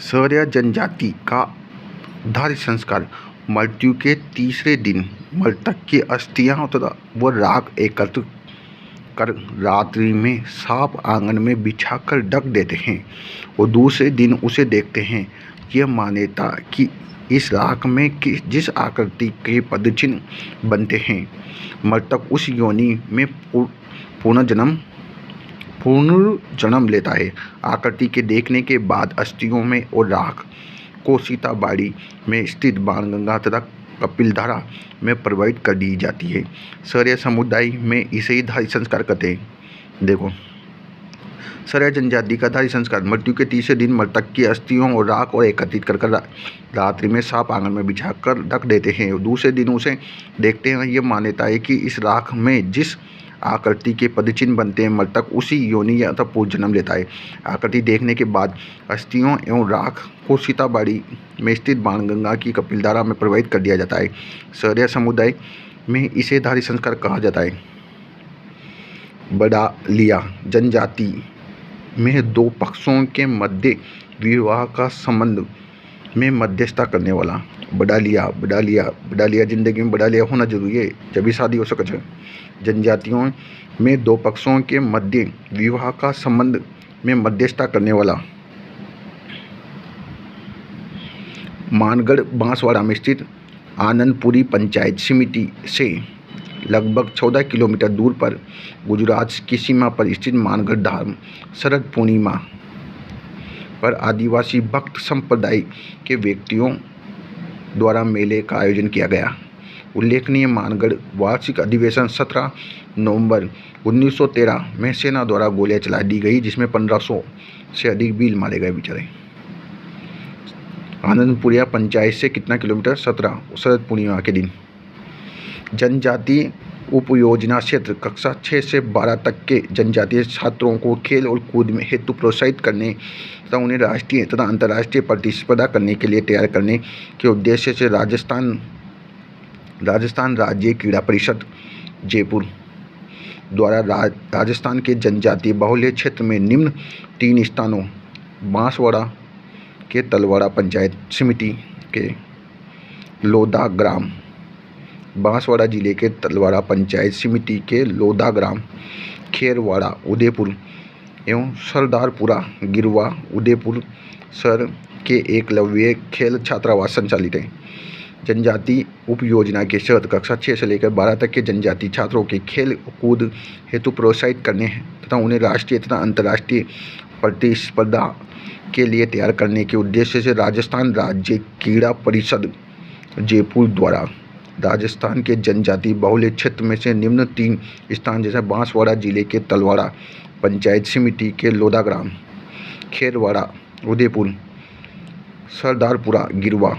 सौर्या जनजाति का दाह संस्कार। मृत्यु के तीसरे दिन मृतक की अस्थियां तथा व राख एकत्र कर रात्रि में सांप आंगन में बिछाकर ढक देते हैं और दूसरे दिन उसे देखते हैं। यह मान्यता कि इस राख में जिस आकृति के पदचिन्ह बनते हैं, मृतक उस योनि में पुनर्जन्म लेता है। आकृति के देखने के बाद अस्थियों में और राख को सीताबाड़ी में स्थित बाणगंगा तथा कपिलधारा में प्रवाहित कर दी जाती है। सौर्य समुदाय में इसे ही दाह संस्कार कहते हैं। देखो, सौर्य जनजाति का दाह संस्कार। मृत्यु के तीसरे दिन मृतक की अस्थियों और राख को एकत्रित कर रात्रि में सांप आंगन में बिछाकर ढक देते हैं और दूसरे दिन उसे देखते हैं। यह मान्यता है कि इस राख में जिस आकृति के पदचिन्ह बनते हैं, मृतक उसी योनि या पुनर्जन्म लेता है। आकृति देखने के बाद अस्थियों एवं राख को सीताबाड़ी में स्थित बाणगंगा की कपिलधारा में प्रवाहित कर दिया जाता है। सौर्य समुदाय में इसे दाह संस्कार कहा जाता है। बड़ालिया जनजाति में दो पक्षों के मध्य विवाह का संबंध में मध्यस्थता करने वाला। बड़ालिया जिंदगी में बड़ालिया होना जरूरी है, जब भी शादी हो सके। जनजातियों में दो पक्षों के मध्य विवाह का संबंध में मध्यस्थता करने वाला। मानगढ़ बांसवाड़ा में स्थित आनंदपुरी पंचायत समिति से लगभग 14 किलोमीटर दूर पर गुजरात की सीमा पर स्थित मानगढ़ धाम शरद पूर्णिमा पर आदिवासी भक्त संप्रदाय के व्यक्तियों द्वारा मेले का आयोजन किया गया। उल्लेखनीय मानगढ़ वार्षिक अधिवेशन 17 नवंबर 1913 में सेना द्वारा गोलियां चला दी गई, जिसमें 1500 से अधिक भील मारे गए। बेचारे आनंदपुरिया पंचायत से कितना किलोमीटर? 17, शरद पूर्णिमा के दिन। जनजाति उपयोजना क्षेत्र। कक्षा 6 से 12 तक के जनजातीय छात्रों को खेल और कूद में हेतु प्रोत्साहित करने तथा उन्हें राष्ट्रीय तथा अंतर्राष्ट्रीय प्रतिस्पर्धा करने के लिए तैयार करने के उद्देश्य से राजस्थान राज्य क्रीड़ा परिषद जयपुर द्वारा राजस्थान के जनजातीय बाहुल्य क्षेत्र में निम्न 3 स्थानों बांसवाड़ा के तलवाड़ा पंचायत समिति के लोधा ग्राम, बांसवाड़ा जिले के तलवाड़ा पंचायत समिति के लोधा ग्राम, खेरवाड़ा उदयपुर एवं सरदारपुरा गिरवा उदयपुर शहर के एकलव्य खेल छात्रावास संचालित है। जनजाति उपयोजना के तहत कक्षा 6 से लेकर 12 तक के जनजाति छात्रों के खेल कूद हेतु प्रोत्साहित करने तथा उन्हें राष्ट्रीय तथा अंतर्राष्ट्रीय प्रतिस्पर्धा के लिए तैयार करने के उद्देश्य से राजस्थान राज्य क्रीड़ा परिषद जयपुर द्वारा राजस्थान के जनजाति बाहुल्य क्षेत्र में से निम्न 3 स्थान जैसे बांसवाड़ा जिले के तलवाड़ा पंचायत समिति के लोधा ग्राम, खेरवाड़ा उदयपुर, सरदारपुरा गिरवा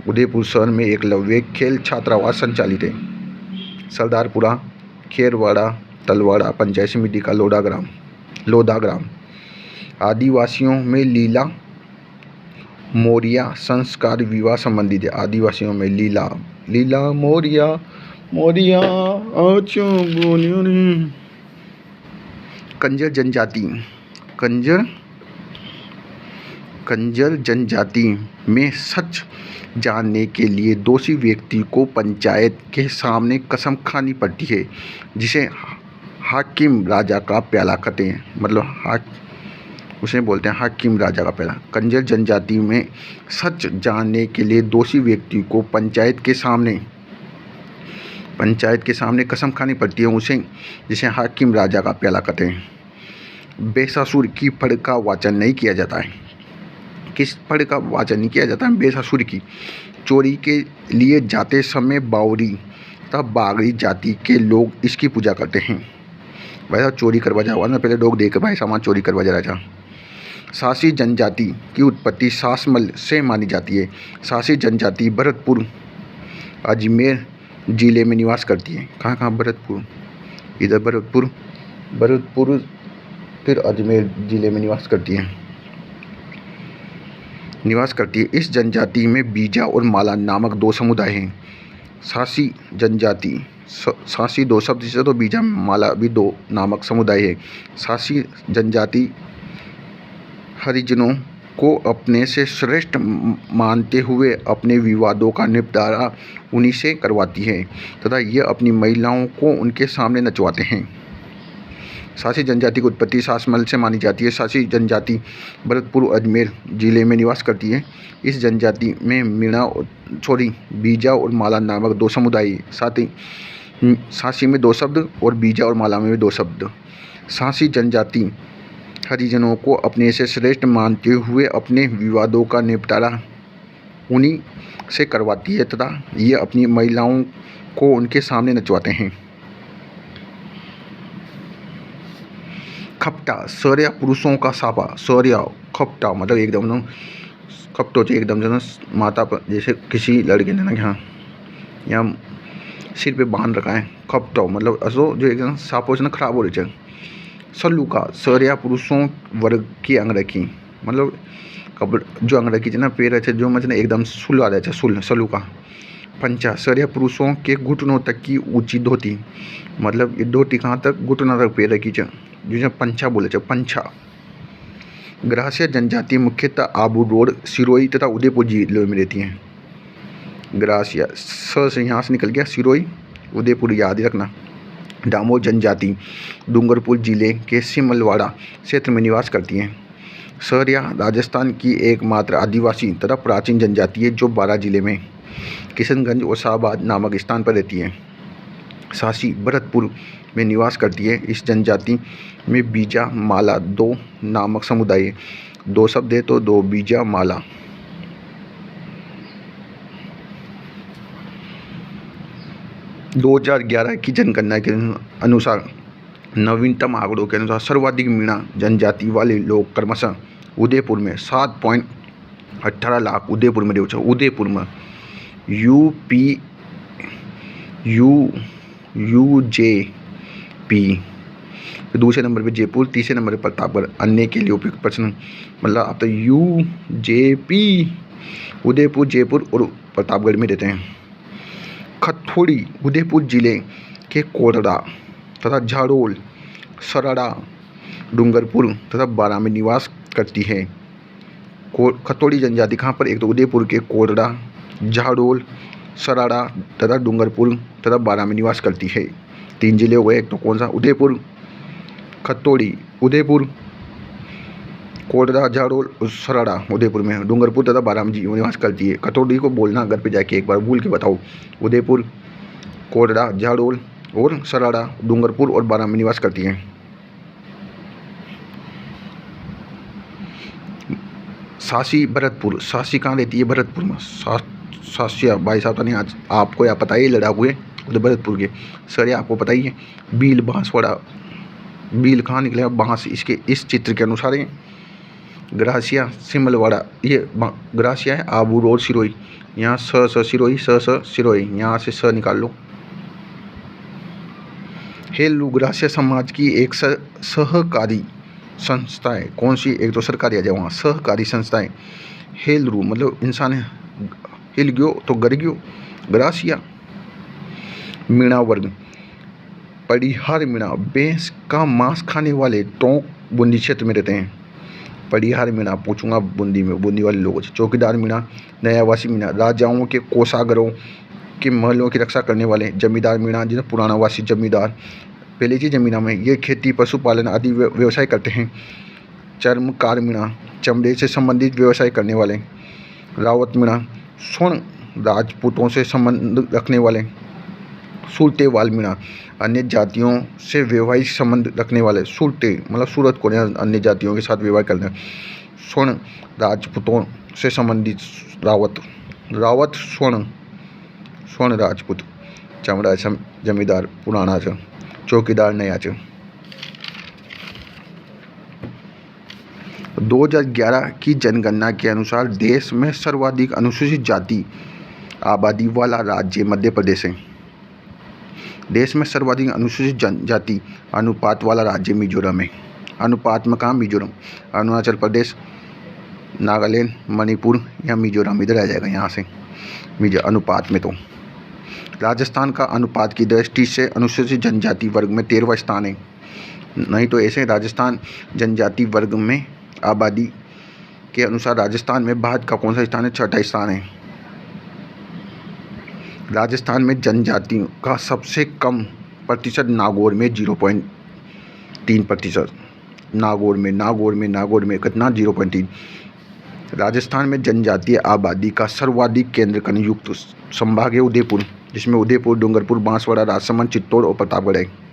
उदयपुर शहर में एकलव्य खेल छात्रावास संचालित है। सरदारपुरा, खेरवाड़ा, तलवाड़ा पंचायत समिति का लोधा ग्राम। आदिवासियों में लीला मोरिया संस्कार विवाह संबंधित है। आदिवासियों में लीला मोरिया कंजर जनजाति। कंजर जनजाति में सच जानने के लिए दोषी व्यक्ति को पंचायत के सामने कसम खानी पड़ती है, जिसे हाकिम राजा का प्याला कहते हैं। मतलब उसे बोलते हैं हाकिम राजा का प्याला। कंजर जनजाति में सच जानने के लिए दोषी व्यक्ति को पंचायत के सामने कसम खानी पड़ती है, जिसे हाकिम राजा का प्याला कहते हैं। बेसासुर की फड़ का वाचन नहीं किया जाता है। किस फड़ का वाचन नहीं किया जाता है? बेसासुर की। चोरी के लिए जाते समय बावरी तथा बागड़ी जाति के लोग इसकी पूजा करते हैं। भाई चोरी करवा जा, वरना पहले लोग देख भाई सामान चोरी करवा जा रहा था। सासी जनजाति की उत्पत्ति सासमल से मानी जाती है। सासी जनजाति भरतपुर अजमेर जिले में निवास करती है। कहाँ? भरतपुर, इधर भरतपुर फिर अजमेर जिले में निवास करती है। इस जनजाति में बीजा और माला नामक 2 समुदाय हैं। सासी जनजाति, सासी 2 शब्द से, तो बीजा माला भी 2 नामक समुदाय है। सासी जनजाति हरिजनों को अपने से श्रेष्ठ मानते हुए अपने विवादों का निपटारा उन्हीं से करवाती है तथा ये अपनी महिलाओं को उनके सामने नचवाते हैं। सासी जनजाति की उत्पत्ति सासमल से मानी जाती है। सासी जनजाति भरतपुर अजमेर जिले में निवास करती है। इस जनजाति में मीणा बीजा और माला नामक दो समुदाय, साथ ही सासी में दो शब्द और बीजा और माला में भी दो शब्द। सासी जनजाति हरिजनों को अपने से श्रेष्ठ मानते हुए अपने विवादों का निपटारा उन्हीं से करवाती है तथा ये अपनी महिलाओं को उनके सामने नचवाते हैं। खपटा सौर्या पुरुषों का सापा। सौर्या खपटा मतलब एकदम खपटो से एकदम जो माता पर जैसे किसी लड़के ने ना यहाँ सिर पे बांध रखा है। खपटो मतलब असो जो एकदम सापों से ना खराब हो रही है। सल्लूका सौर्या पुरुषों वर्ग की अंगरखी मतलब कपड़ जो अंगरखी है ना पैर है जो मतलब एकदम सुल आ जाए सुल सल्लूका। पंचा सौर्या पुरुषों के घुटनों तक की ऊंची धोती मतलब ये धोती कहाँ तक घुटनों तक पैर रखी जो पंचा बोले पंचा। ग्रासिया जनजाति मुख्यतः आबू रोड सिरोही तथा उदयपुर जिलों में रहती हैं। ग्रासिया स से यहाँ से निकल गया सिरोही उदयपुर याद रखना। डामोर जनजाति डूंगरपुर जिले के सिमलवाड़ा क्षेत्र में निवास करती हैं। सौर्या राजस्थान की एकमात्र आदिवासी तथा प्राचीन जनजाति है जो बारां जिले में किशनगंज और शाहबाद नामक स्थान पर रहती है। सासी भरतपुर में निवास करती है। इस जनजाति में बीजा माला दो नामक समुदाय, दो शब्द है तो दो बीजा माला। – 2011 की जनगणना के अनुसार नवीनतम आंकड़ों के अनुसार सर्वाधिक मीणा जनजाति वाले लोग क्रमशः उदयपुर में 7.18 लाख उदयपुर में उदयपुर में UJP दूसरे नंबर पे जयपुर, तीसरे नंबर पर प्रतापगढ़। अन्य के लिए उपयुक्त प्रश्न मतलब आप तो UJP उदयपुर जयपुर और प्रतापगढ़ में रहते हैं। खथोड़ी उदयपुर जिले के कोरड़ा तथा झाड़ोल सराड़ा डूंगरपुर तथा बारां में निवास करती है। खथोड़ी जनजाति कहाँ पर एक तो उदयपुर के कोरड़ा झाड़ोल सराड़ा तथा डूंगरपुर तथा बारां में निवास करती है। 3 जिले हो गए, एक तो कौन सा उदयपुर खथोड़ी उदयपुर कोरड़ा झाड़ोल सराड़ा उदयपुर में, डूंगरपुर तथा बारां में निवास करती है। खथोड़ी को बोलना घर पे जाके एक बार भूल के बताओ। उदयपुर कोरड़ा झाड़ोल और सराड़ा डूंगरपुर और बारां में निवास करती है। सासी भरतपुर सासी कहाँ रहती है? भरतपुर में। सासिया भाई साहब नहीं आज आपको या पता ही लड़ाकू है उधर भरतपुर के। सर आपको पता ही है। बील बांसवाड़ा बील कहाँ निकले बांस इसके इस चित्र के अनुसार है। ग्रासिया सिमलवाड़ा ये ग्रासिया है। आबू रोड सिरोही यहाँ स सिरोही स सिरोही यहाँ से स निकाल लो। हेलू ग्रासिया समाज की एक सहकारी संस्था है। कौन सी? एक तो सरकारी आ जाए वहाँ सहकारी संस्थाएं। हेलरू मतलब इंसान है। हिल गयो तो गर गयो। ग्रासिया मीणा वर्ग पड़िहार मीणा भैंस का मांस खाने वाले टोंक बूंदी क्षेत्र में रहते हैं। पड़िहार मीणा पूछूंगा बूंदी में बूंदी वाले लोगों से। चौकीदार मीणा नयावासी मीणा राजाओं के कोषागारों के महलों की रक्षा करने वाले। जमींदार मीणा जिन्हें पुराना वासी जमींदार पहले की जमीनों में ये खेती पशुपालन आदि व्यवसाय करते हैं। चर्मकार मीणा चमड़े से संबंधित व्यवसाय करने वाले। रावत मीणा स्वर्ण राजपूतों से संबंध रखने वाले। सुरतेवाल मीणा अन्य जातियों से वैवाहिक संबंध रखने वाले। सुरते मतलब सूरत को अन्य जातियों के साथ व्यवहार करने। स्वर्ण राजपूतों से संबंधित रावत स्वर्ण राजपूत। चमड़ा जमींदार पुराना चौकीदार नया 2011 की जनगणना के अनुसार देश में सर्वाधिक अनुसूचित जाति आबादी वाला राज्य मध्य प्रदेश है। देश में सर्वाधिक अनुसूचित जनजाति अनुपात वाला राज्य मिजोरम है। अनुपात में कहाँ? मिजोरम, अरुणाचल प्रदेश, नागालैंड, मणिपुर या मिजोरम इधर आ जाएगा यहाँ से अनुपात में। तो राजस्थान का अनुपात की दृष्टि से अनुसूचित जनजाति वर्ग में 13वां स्थान है। नहीं तो ऐसे राजस्थान जनजाति वर्ग में आबादी के अनुसार राजस्थान में भारत का कौन सा स्थान है? छठा स्थान है। राजस्थान में जनजातियों का सबसे कम प्रतिशत नागौर में 0.3%। नागौर में कितना? 0.3। राजस्थान में जनजातीय आबादी का सर्वाधिक केंद्र कण युक्त संभाग है उदयपुर, जिसमें उदयपुर, डूंगरपुर, बांसवाड़ा, राजसमंद, चित्तौड़ और प्रतापगढ़ है।